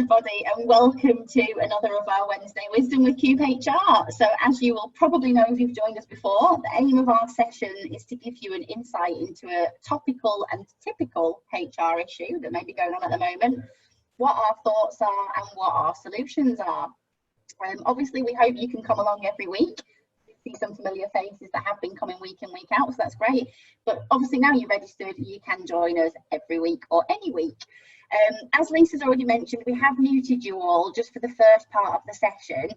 everybody, and welcome to another of our Wednesday Wisdom with Cube HR. So as you will probably know if you've joined us before, the aim of our session is to give you an insight into a topical and typical HR issue that may be going on at the moment, what our thoughts are and what our solutions are. Obviously, we hope you can come along every week. See some familiar faces that have been coming week in, week out, so that's great. But obviously now you're registered, you can join us every week or any week. As Lisa's already mentioned, we have muted you all just for the first part of the session.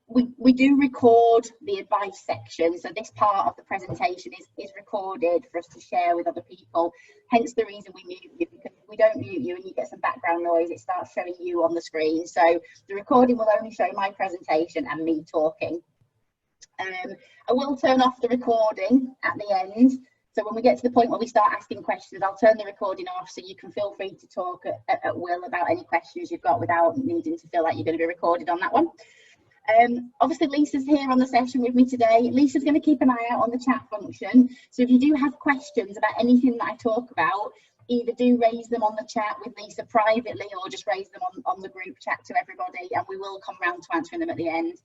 We do record the advice section, so this part of the presentation is recorded for us to share with other people, hence the reason we mute you, because if we don't mute you and you get some background noise, it starts showing you on the screen. So the recording will only show my presentation and me talking. I will turn off the recording at the end, so when we get to the point where we start asking questions, I'll turn the recording off so you can feel free to talk at will about any questions you've got without needing to feel like you're going to be recorded on that one. Obviously Lisa's here on the session with me today. Lisa's going to keep an eye out on the chat function, so if you do have questions about anything that I talk about, either do raise them on the chat with Lisa privately or just raise them on the group chat to everybody, and we will come round to answering them at the end.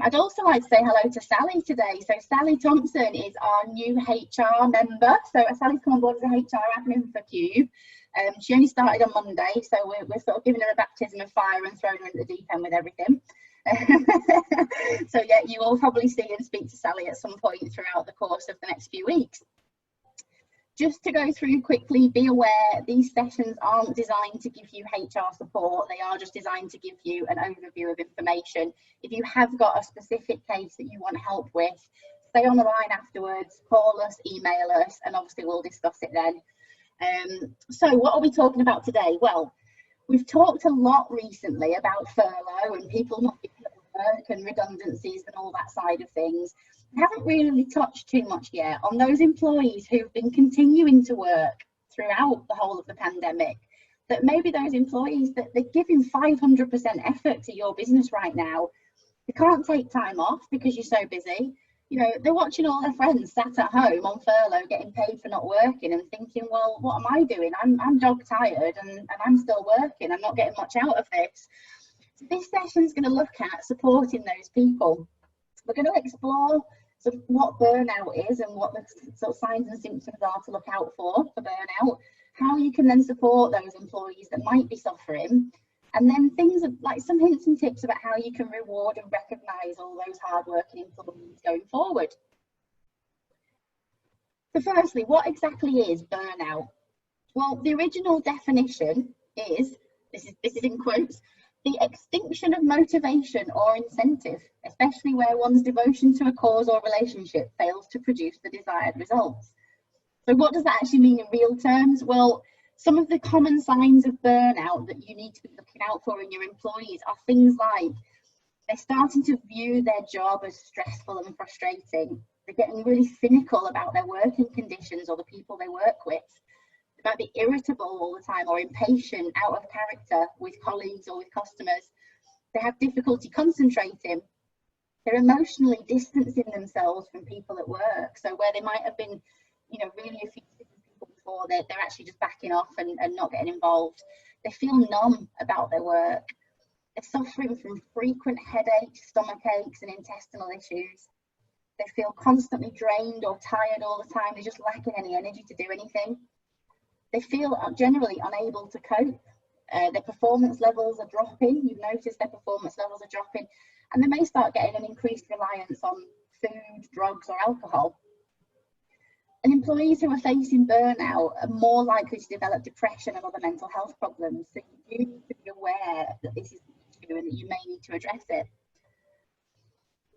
I'd also like to say hello to Sally today. So Sally Thompson is our new HR member. So Sally's come on board as a HR admin for Cube. She only started on Monday, so we're sort of giving her a baptism of fire and throwing her into the deep end with everything. So yeah, you will probably see and speak to Sally at some point throughout the course of the next few weeks. Just to go through quickly, be aware these sessions aren't designed to give you HR support, they are just designed to give you an overview of information. If you have got a specific case that you want help with, stay on the line afterwards, call us, email us, and obviously we'll discuss it then. So what are we talking about today? Well, we've talked a lot recently about furlough and people not being at work and redundancies and all that side of things. We haven't really touched too much yet on those employees who've been continuing to work throughout the whole of the pandemic, that maybe those employees that they're giving 500% effort to your business right now. They can't take time off because you're so busy. You know, they're watching all their friends sat at home on furlough getting paid for not working and thinking, well, what am I doing? I'm dog tired and I'm still working. I'm not getting much out of this. So this session's going to look at supporting those people. We're going to explore sort of what burnout is and what the sort of signs and symptoms are to look out for burnout, how you can then support those employees that might be suffering, and then things like some hints and tips about how you can reward and recognise all those hard-working employees going forward. So firstly, what exactly is burnout? Well, the original definition is, this is in quotes, the extinction of motivation or incentive, especially where one's devotion to a cause or relationship fails to produce the desired results. So what does that actually mean in real terms? Well, some of the common signs of burnout that you need to be looking out for in your employees are things like they're starting to view their job as stressful and frustrating. They're getting really cynical about their working conditions or the people they work with. They might be irritable all the time or impatient, out of character with colleagues or with customers. They have difficulty concentrating. They're emotionally distancing themselves from people at work. So where they might have been, you know, really effusive with people before, they're actually just backing off and not getting involved. They feel numb about their work. They're suffering from frequent headaches, stomach aches, and intestinal issues. They feel constantly drained or tired all the time. They're just lacking any energy to do anything. They feel generally unable to cope. Their performance levels are dropping. You've noticed their performance levels are dropping, and they may start getting an increased reliance on food, drugs, or alcohol. And employees who are facing burnout are more likely to develop depression and other mental health problems. So you do need to be aware that this is an issue and that you may need to address it.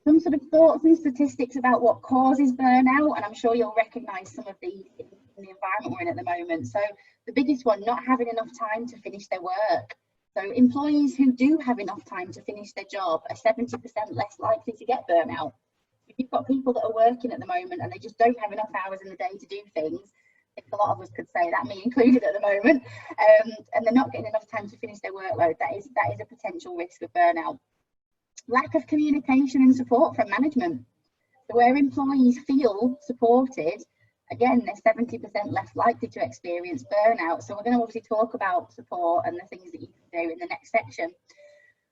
Some sort of thoughts and statistics about what causes burnout, and I'm sure you'll recognise some of these in the environment we're in at the moment. So the biggest one, not having enough time to finish their work. So employees who do have enough time to finish their job are 70% less likely to get burnout. If you've got people that are working at the moment and they just don't have enough hours in the day to do things, I think a lot of us could say that, me included at the moment, and they're not getting enough time to finish their workload, that is a potential risk of burnout. Lack of communication and support from management. So where employees feel supported, again, they're 70% less likely to experience burnout. So we're going to obviously talk about support and the things that you can do in the next section.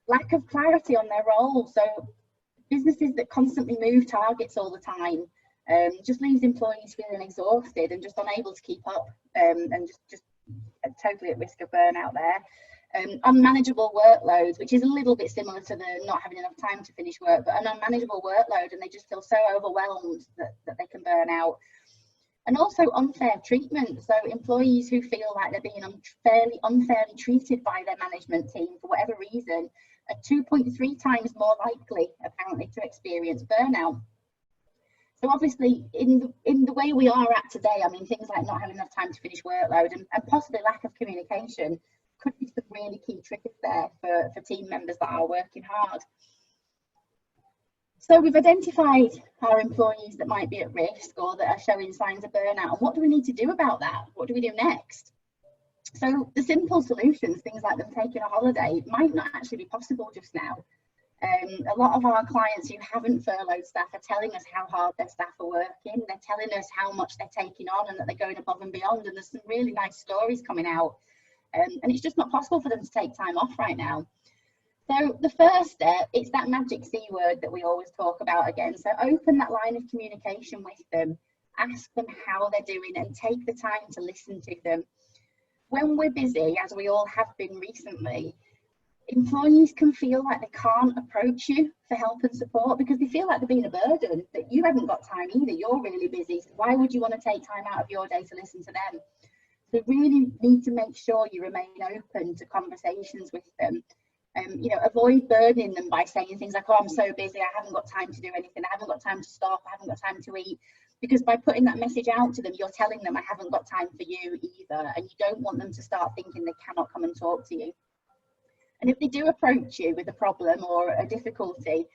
Lack of clarity on their role. So businesses that constantly move targets all the time just leaves employees feeling exhausted and just unable to keep up, and just totally at risk of burnout there. Unmanageable workloads, which is a little bit similar to the not having enough time to finish work, but an unmanageable workload, and they just feel so overwhelmed that they can burn out. And also unfair treatment, so employees who feel like they're being unfairly treated by their management team for whatever reason are 2.3 times more likely, apparently, to experience burnout. So obviously, in the way we are at today, I mean, things like not having enough time to finish workload and possibly lack of communication could be some really key triggers there for team members that are working hard. So we've identified our employees that might be at risk or that are showing signs of burnout. And what do we need to do about that? What do we do next? So the simple solutions, things like them taking a holiday, might not actually be possible just now. A lot of our clients who haven't furloughed staff are telling us how hard their staff are working. They're telling us how much they're taking on and that they're going above and beyond. And there's some really nice stories coming out. And it's just not possible for them to take time off right now. So the first step, it's that magic C word that we always talk about again. So open that line of communication with them, ask them how they're doing and take the time to listen to them. When we're busy, as we all have been recently, employees can feel like they can't approach you for help and support because they feel like they're being a burden, that you haven't got time either, you're really busy. So why would you want to take time out of your day to listen to them? So really need to make sure you remain open to conversations with them. You know, avoid burdening them by saying things like, oh, I'm so busy, I haven't got time to do anything, I haven't got time to stop, I haven't got time to eat. Because by putting that message out to them, you're telling them, I haven't got time for you either. And you don't want them to start thinking they cannot come and talk to you. And if they do approach you with a problem or a difficulty,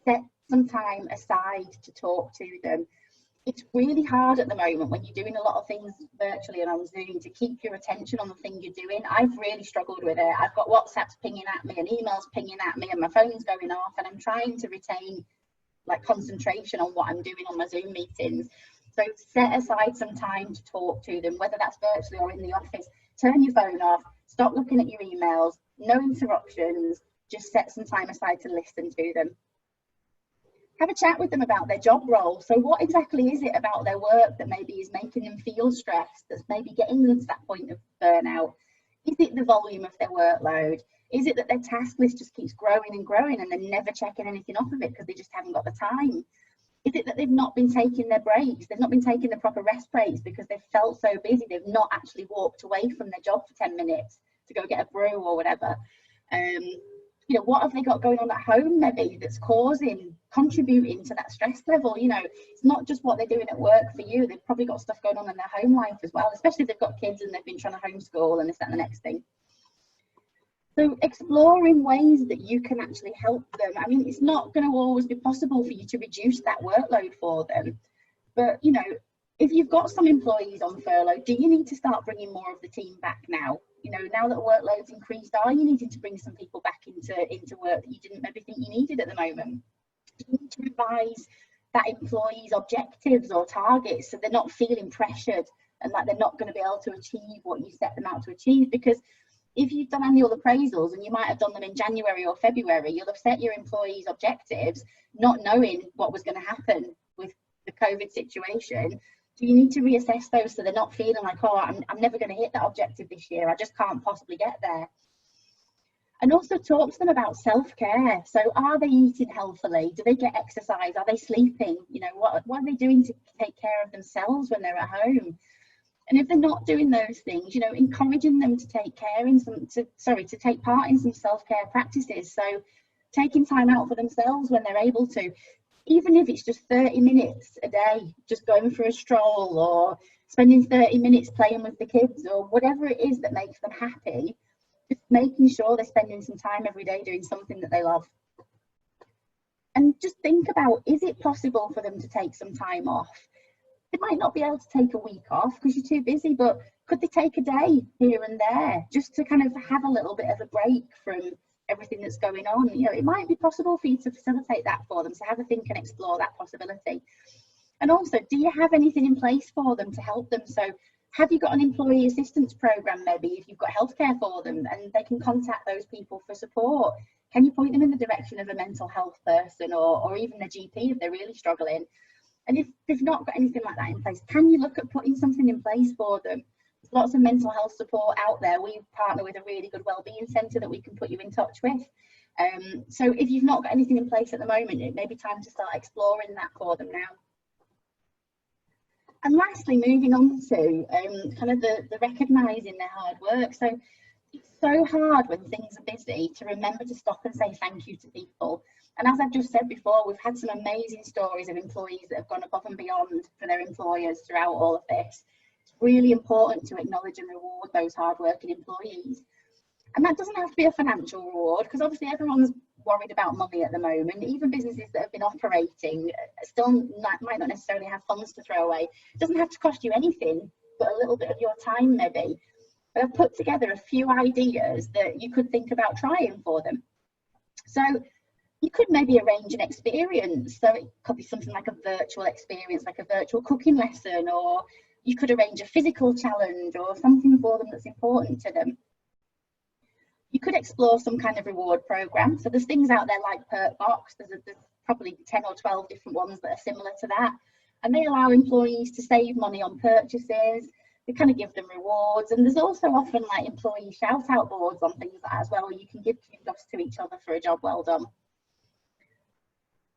set some time aside to talk to them. It's really hard at the moment when you're doing a lot of things virtually and on Zoom to keep your attention on the thing you're doing. I've really struggled with it. I've got WhatsApps pinging at me and emails pinging at me and my phone's going off, and I'm trying to retain like concentration on what I'm doing on my Zoom meetings. So set aside some time to talk to them, whether that's virtually or in the office. Turn your phone off, stop looking at your emails, no interruptions, just set some time aside to listen to them. Have a chat with them about their job role. So what exactly is it about their work that maybe is making them feel stressed, that's maybe getting them to that point of burnout? Is it the volume of their workload? Is it that their task list just keeps growing and growing and they're never checking anything off of it because they just haven't got the time? Is it that they've not been taking their breaks? They've not been taking the proper rest breaks because they've felt so busy they've not actually walked away from their job for 10 minutes to go get a brew or whatever. You know, what have they got going on at home maybe that's contributing to that stress level? You know, it's not just what they're doing at work for you. They've probably got stuff going on in their home life as well, especially if they've got kids and they've been trying to homeschool and this, that, and the next thing. So exploring ways that you can actually help them. I mean, it's not going to always be possible for you to reduce that workload for them. But, you know, if you've got some employees on furlough, do you need to start bringing more of the team back now? You know, now that workload's increased, are you needing to bring some people back into work that you didn't maybe think you needed at the moment? Do you need to revise that employee's objectives or targets so they're not feeling pressured and like they're not going to be able to achieve what you set them out to achieve? Because if you've done annual appraisals, and you might have done them in January or February, you'll have set your employees' objectives not knowing what was going to happen with the COVID situation. So you need to reassess those so they're not feeling like, oh, I'm never going to hit that objective this year, I just can't possibly get there. And also talk to them about self-care. So are they eating healthily? Do they get exercise? Are they sleeping? You know, what are they doing to take care of themselves when they're at home? And if they're not doing those things, you know, encouraging them to take part in some self-care practices. So taking time out for themselves when they're able to, even if it's just 30 minutes a day, just going for a stroll or spending 30 minutes playing with the kids or whatever it is that makes them happy, just making sure they're spending some time every day doing something that they love. And just think about, is it possible for them to take some time off? They might not be able to take a week off because you're too busy, but could they take a day here and there just to kind of have a little bit of a break from everything that's going on? You know, it might be possible for you to facilitate that for them. So have a think and explore that possibility. And also, do you have anything in place for them to help them? So have you got an employee assistance program, maybe, if you've got healthcare for them and they can contact those people for support? Can you point them in the direction of a mental health person or even a GP if they're really struggling? And if they've not got anything like that in place, can you look at putting something in place for them? There's lots of mental health support out there. We partner with a really good wellbeing centre that we can put you in touch with. So if you've not got anything in place at the moment, it may be time to start exploring that for them now. And lastly, moving on to kind of the recognising their hard work. So it's so hard when things are busy to remember to stop and say thank you to people. And as I've just said before, we've had some amazing stories of employees that have gone above and beyond for their employers throughout all of this. It's really important to acknowledge and reward those hardworking employees. And that doesn't have to be a financial reward, because obviously everyone's worried about money at the moment. Even businesses that have been operating still might not necessarily have funds to throw away. It doesn't have to cost you anything, but a little bit of your time maybe. But I've put together a few ideas that you could think about trying for them. So you could maybe arrange an experience. So it could be something like a virtual experience, like a virtual cooking lesson, or you could arrange a physical challenge or something for them that's important to them. You could explore some kind of reward program. So there's things out there like Perkbox. There's probably 10 or 12 different ones that are similar to that. And they allow employees to save money on purchases. They kind of give them rewards. And there's also often like employee shout out boards on things like that as well, where you can give kudos to each other for a job well done.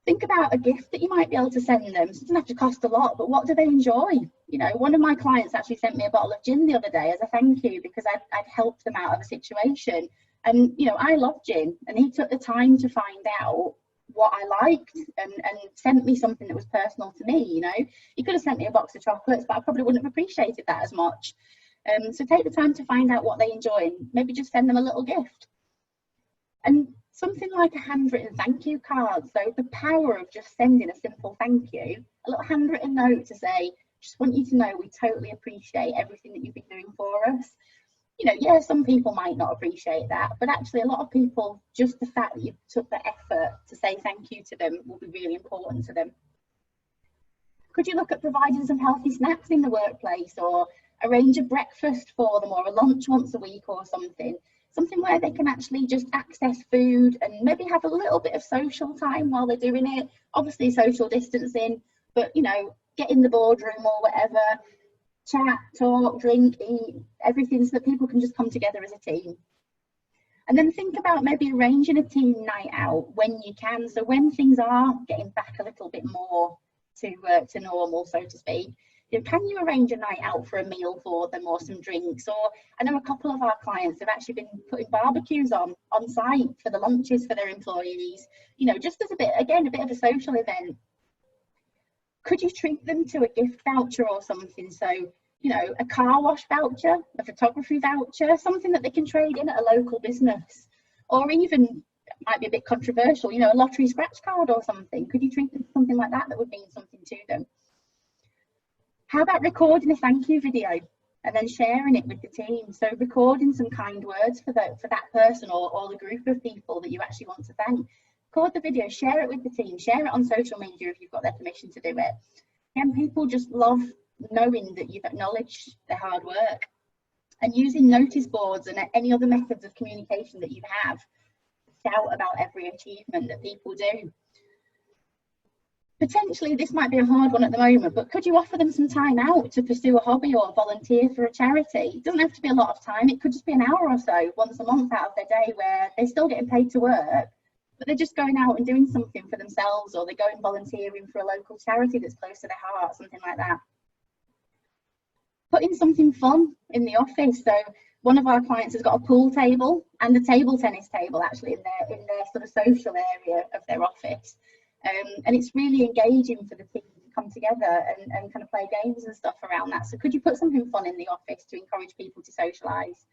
Think about a gift that you might be able to send them. So it doesn't have to cost a lot, but what do they enjoy? You know, one of my clients actually sent me a bottle of gin the other day as a thank you because I'd helped them out of a situation. And, you know, I love gin, and he took the time to find out what I liked and sent me something that was personal to me. You know, he could have sent me a box of chocolates, but I probably wouldn't have appreciated that as much. So take the time to find out what they enjoy and maybe just send them a little gift. And something like a handwritten thank you card. So the power of just sending a simple thank you, a little handwritten note to say, just want you to know we totally appreciate everything that you've been doing for us. You know, yeah, some people might not appreciate that, but actually a lot of people, just the fact that you took the effort to say thank you to them will be really important to them. Could you look at providing some healthy snacks in the workplace, or arrange a breakfast for them, or a lunch once a week or something where they can actually just access food and maybe have a little bit of social time while they're doing it. Obviously social distancing, but you know, get in the boardroom or whatever, chat, talk, drink, eat, everything, so that people can just come together as a team. And then think about maybe arranging a team night out when you can. So when things are getting back a little bit more to normal, so to speak, you know, can you arrange a night out for a meal for them or some drinks? Or I know a couple of our clients have actually been putting barbecues on site for the lunches for their employees, you know, just as a bit of a social event. Could you treat them to a gift voucher or something? So, you know, a car wash voucher, a photography voucher, something that they can trade in at a local business, or even, might be a bit controversial, you know, a lottery scratch card or something. Could you treat them to something like that would mean something to them? How about recording a thank you video and then sharing it with the team? So recording some kind words for that person or the group of people that you actually want to thank. Record the video, share it with the team, share it on social media if you've got their permission to do it. And people just love knowing that you've acknowledged their hard work. And using notice boards and any other methods of communication that you have, shout about every achievement that people do. Potentially this might be a hard one at the moment, but could you offer them some time out to pursue a hobby or volunteer for a charity? It doesn't have to be a lot of time. It could just be an hour or so once a month out of their day where they're still getting paid to work, but they're just going out and doing something for themselves, or they're going volunteering for a local charity that's close to their heart, something like that. Put in something fun in the office. So one of our clients has got a pool table and a table tennis table actually in their sort of social area of their office. And it's really engaging for the team to come together and kind of play games and stuff around that. So could you put something fun in the office to encourage people to socialise?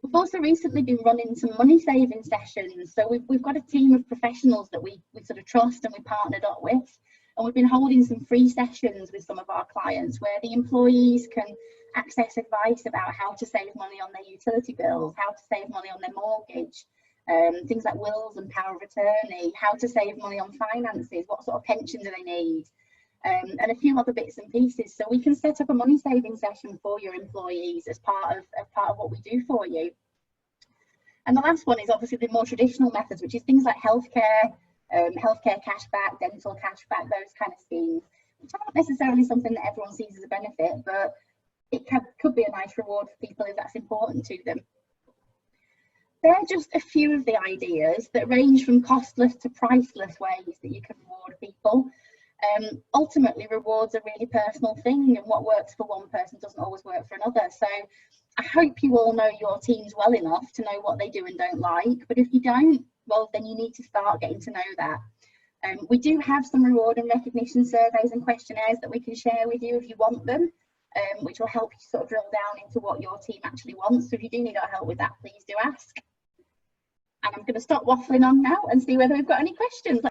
We've also recently been running some money saving sessions. So we've got a team of professionals that we sort of trust and we partnered up with. And we've been holding some free sessions with some of our clients where the employees can access advice about how to save money on their utility bills, how to save money on their mortgage, things like wills and power of attorney, how to save money on finances, what sort of pension do they need, and a few other bits and pieces. So we can set up a money saving session for your employees as part of what we do for you. And the last one is obviously the more traditional methods, which is things like healthcare, healthcare cashback, dental cashback, those kind of schemes, which aren't necessarily something that everyone sees as a benefit, but it could be a nice reward for people if that's important to them. They're just a few of the ideas that range from costless to priceless ways that you can reward people. Ultimately, rewards are a really personal thing, and what works for one person doesn't always work for another. So I hope you all know your teams well enough to know what they do and don't like, but if you don't, well, then you need to start getting to know that. We do have some reward and recognition surveys and questionnaires that we can share with you if you want them, which will help you sort of drill down into what your team actually wants. So if you do need our help with that, please do ask. And I'm going to stop waffling on now and see whether we've got any questions.